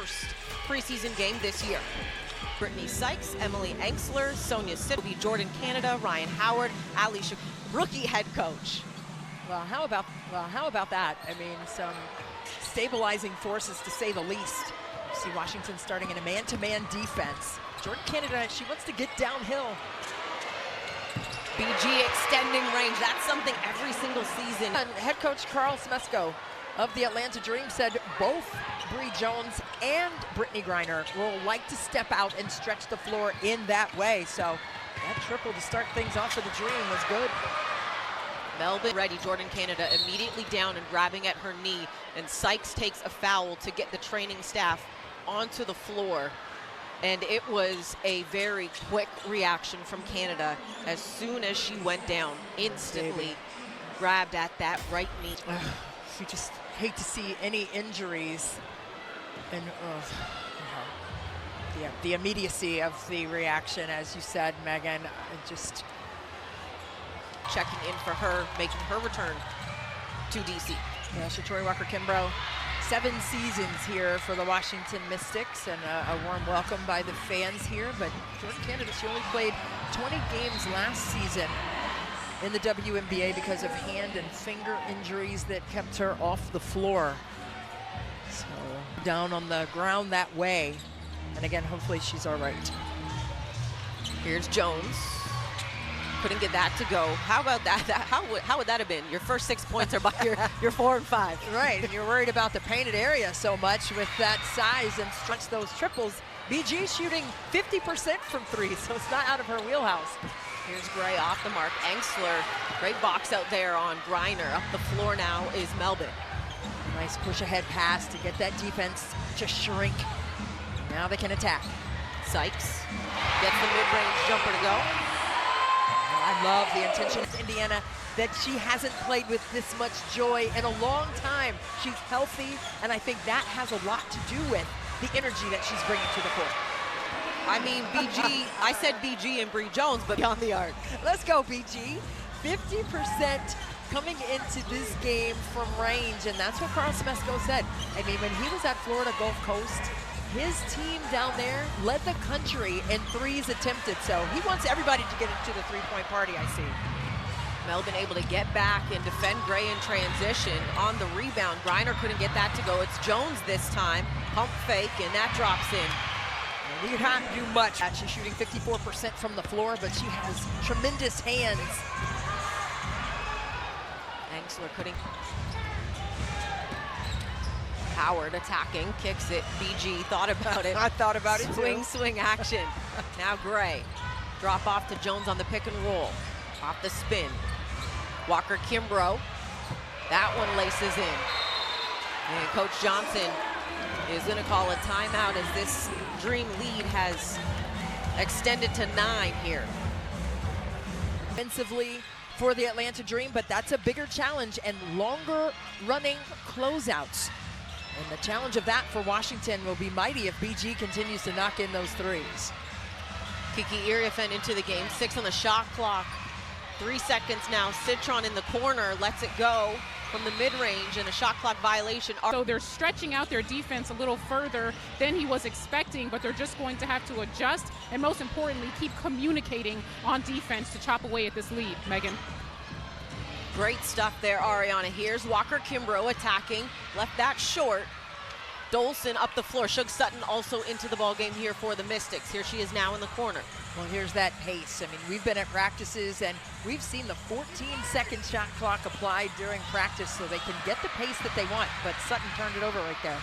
first preseason game this year. Brittany Sykes, Emily Engsler, Sonia Sidby, Jordan Canada, Ryan Howard, Alicia, rookie head coach. Well, how about that? I mean, some stabilizing forces to say the least. You see Washington starting in a man-to-man defense. Jordan Canada, she wants to get downhill. BG extending range, that's something every single season. And head coach Carl Smesko of the Atlanta Dream said both Bree Jones and Brittany Griner will like to step out and stretch the floor in that way. So that triple to start things off for the Dream was good. Melbourne ready, Jordan Canada immediately down and grabbing at her knee, and Sykes takes a foul to get the training staff onto the floor. And it was a very quick reaction from Canada as soon as she went down, instantly grabbed at that right knee. You just hate to see any injuries, and the immediacy of the reaction, as you said, Megan, just checking in for her, making her return to DC. Yeah, Shatori Walker-Kimbrough, 7 seasons here for the Washington Mystics, and a warm welcome by the fans here. But Jordan Canada, she only played 20 games last season in the WNBA because of hand and finger injuries that kept her off the floor. So down on the ground that way. And again, hopefully she's all right. Here's Jones. Couldn't get that to go. How about that? How would that have been? Your first 6 points are by your 4 and 5. Right, and you're worried about the painted area so much with that size and stretch those triples. BG shooting 50% from 3, so it's not out of her wheelhouse. Here's Gray off the mark. Engsler, great box out there on Griner. Up the floor now is Melbourne. Nice push ahead pass to get that defense to shrink. Now they can attack. Sykes gets the mid-range jumper to go. I love the intention of Indiana, that she hasn't played with this much joy in a long time. She's healthy, and I think that has a lot to do with the energy that she's bringing to the court. I mean, BG, I said BG and Bree Jones, but beyond the arc. Let's go, BG. 50% coming into this game from range, and that's what Carl Smesko said. I mean, when he was at Florida Gulf Coast, his team down there led the country in 3s attempted, so he wants everybody to get into the 3-point party, I see. Melbourne able to get back and defend Gray in transition. On the rebound, Griner couldn't get that to go. It's Jones this time, pump fake, and that drops in. You can't do much. She's shooting 54% from the floor, but she has tremendous hands. Engsler couldn't. Howard attacking, kicks it. BG thought about it. I thought about it too. Swing action. Now Gray. Drop off to Jones on the pick and roll. Off the spin. Walker-Kimbrough. That one laces in. And Coach Johnson is going to call a timeout as this Dream lead has extended to 9 here. Offensively for the Atlanta Dream, but that's a bigger challenge and longer running closeouts. And the challenge of that for Washington will be mighty if BG continues to knock in those 3s. Kiki Iriafen into the game, 6 on the shot clock. 3 seconds now. Citron in the corner lets it go from the mid-range, and a shot clock violation. So they're stretching out their defense a little further than he was expecting, but they're just going to have to adjust and, most importantly, keep communicating on defense to chop away at this lead. Megan. Great stuff there, Ariana. Here's Walker-Kimbrough attacking. Left that short. Dolson up the floor. Shug Sutton also into the ball game here for the Mystics. Here she is now in the corner. Well, here's that pace. I mean, we've been at practices and we've seen the 14-second shot clock applied during practice so they can get the pace that they want, but Sutton turned it over right there.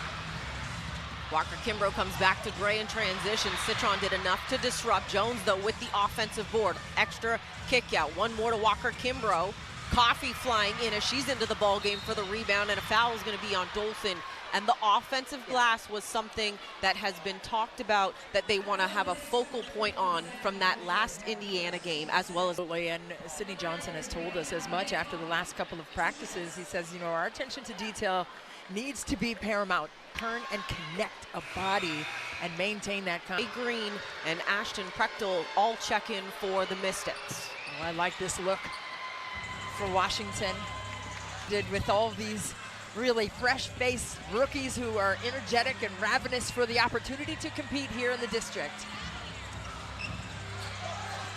Walker-Kimbrough comes back to Gray in transition. Citron did enough to disrupt. Jones, though, with the offensive board. Extra kick out. One more to Walker-Kimbrough. Coffee flying in as she's into the ball game for the rebound, and a foul is going to be on Dolson. And the offensive glass was something that has been talked about, that they want to have a focal point on from that last Indiana game, as well as. And Sydney Johnson has told us as much after the last couple of practices. He says, you know, our attention to detail needs to be paramount. Turn and connect a body and maintain that. Green and Ashton Prechtel all check in for the Mystics. Well, I like this look for Washington. Did with all these really fresh-faced rookies who are energetic and ravenous for the opportunity to compete here in the district.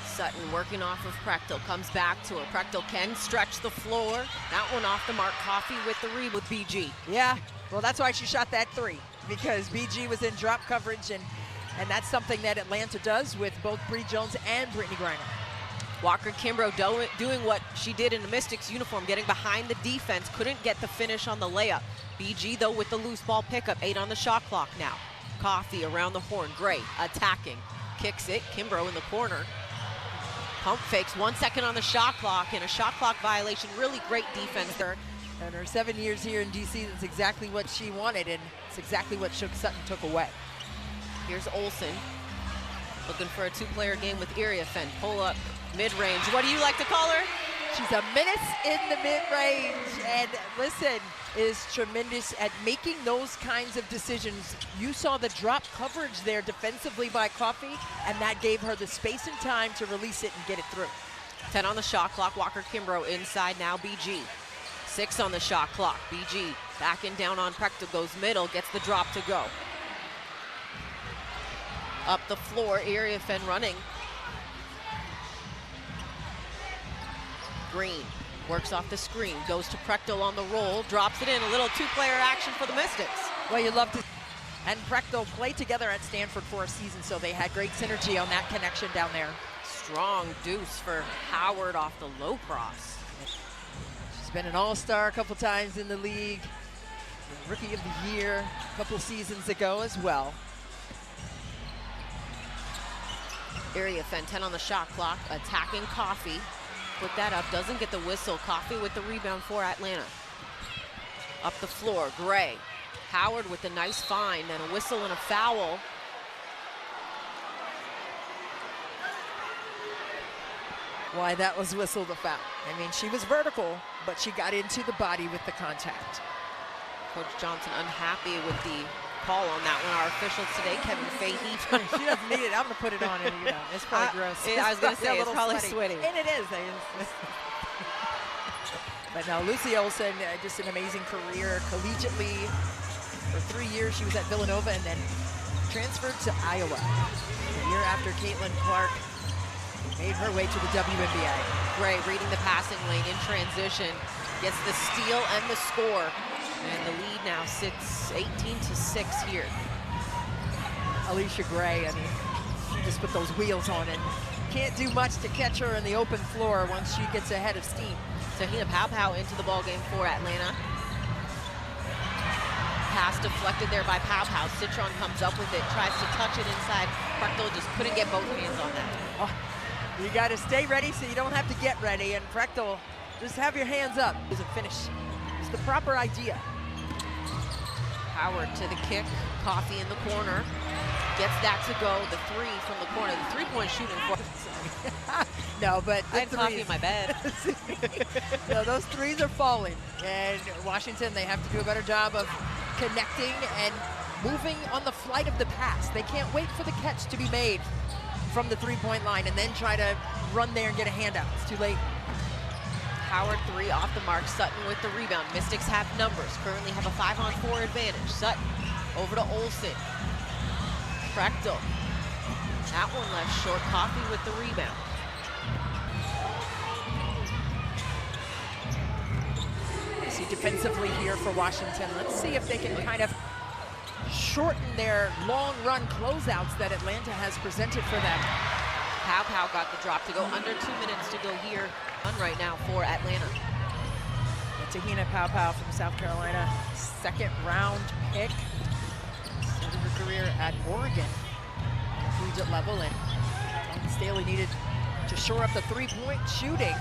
Sutton working off of Prechtel, comes back to her. Prechtel can stretch the floor. That one off the mark. Coffee with the read with BG. Yeah, well, that's why she shot that three, because BG was in drop coverage, and that's something that Atlanta does with both Bree Jones and Brittany Griner. Walker Kimbrough doing what she did in the Mystics uniform, getting behind the defense, couldn't get the finish on the layup. BG, though, with the loose ball pickup, 8 on the shot clock now. Coffee around the horn, Gray attacking, kicks it, Kimbrough in the corner. Pump fakes, 1 second on the shot clock, and a shot clock violation. Really great defense there. And her 7 years here in DC, that's exactly what she wanted, and it's exactly what Sutton took away. Here's Olsen, looking for a two-player game with Iriafen. Pull up, mid-range. What do you like to call her? She's a menace in the mid-range, and listen, is tremendous at making those kinds of decisions. You saw the drop coverage there defensively by Coffee, and that gave her the space and time to release it and get it through. 10 on the shot clock. Walker Kimbrough inside now. BG. 6 on the shot clock. BG backing down on Prechtel, goes middle, gets the drop to go. Up the floor, Iriafen running. Green works off the screen, goes to Prechtel on the roll, drops it in. A little two-player action for the Mystics. Well, you love to. And Prechtel played together at Stanford for a season, so they had great synergy on that connection down there. Strong deuce for Howard off the low cross. She's been an all-star a couple times in the league. Rookie of the year a couple seasons ago as well. Iriafen, 10 on the shot clock, attacking Coffee. Put that up, doesn't get the whistle. Coffee with the rebound for Atlanta. Up the floor, Gray. Howard with the nice find, and a whistle and a foul. Why that was whistled a foul. I mean, she was vertical, but she got into the body with the contact. Coach Johnson unhappy with the call on that one. Our officials today, Kevin Fahey. She doesn't need it. I'm going to put it on, and you know, it's probably gross. I was going to say, it's probably sweaty. And it is. But now Lucy Olsen, just an amazing career collegiately. For 3 years, she was at Villanova and then transferred to Iowa. The year after Caitlin Clark made her way to the WNBA. Gray reading the passing lane in transition, gets the steal and the score. And the lead now sits 18-6 here. Alicia Gray, I mean, she just put those wheels on and can't do much to catch her in the open floor once she gets ahead of steam. Tahina Paopao into the ball game for Atlanta. Pass deflected there by Paopao. Citron comes up with it, tries to touch it inside. Prechtel just couldn't get both hands on that. Oh, you got to stay ready so you don't have to get ready. And Prechtel, just have your hands up. It's a finish. It's the proper idea. Howard to the kick. Coffee in the corner. Gets that to go. The three from the corner. The three-point shooting for. No, but I had coffee in my bed. No, those threes are falling. And Washington, they have to do a better job of connecting and moving on the flight of the pass. They can't wait for the catch to be made from the three-point line and then try to run there and get a handout. It's too late. Howard, 3 off the mark. Sutton with the rebound. Mystics have numbers. Currently have a 5-on-4 advantage. Sutton over to Olsen. Prechtel. That one left short. Coffee with the rebound. See defensively here for Washington. Let's see if they can kind of shorten their long run closeouts that Atlanta has presented for them. Paopao got the drop to go. Under 2 minutes to go here right now for Atlanta. Tahina Paopao from South Carolina, second round pick. Started her career at Oregon, collegiate level, and Staley needed to shore up the three-point shooting.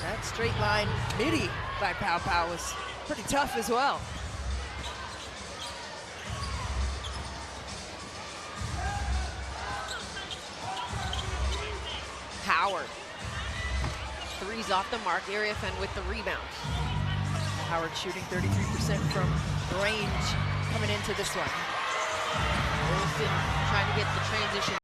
That straight line midi by Paopao was pretty tough as well. Howard. 3's off the mark. Iriafen with the rebound. Howard shooting 33% from range coming into this one. Olsen trying to get the transition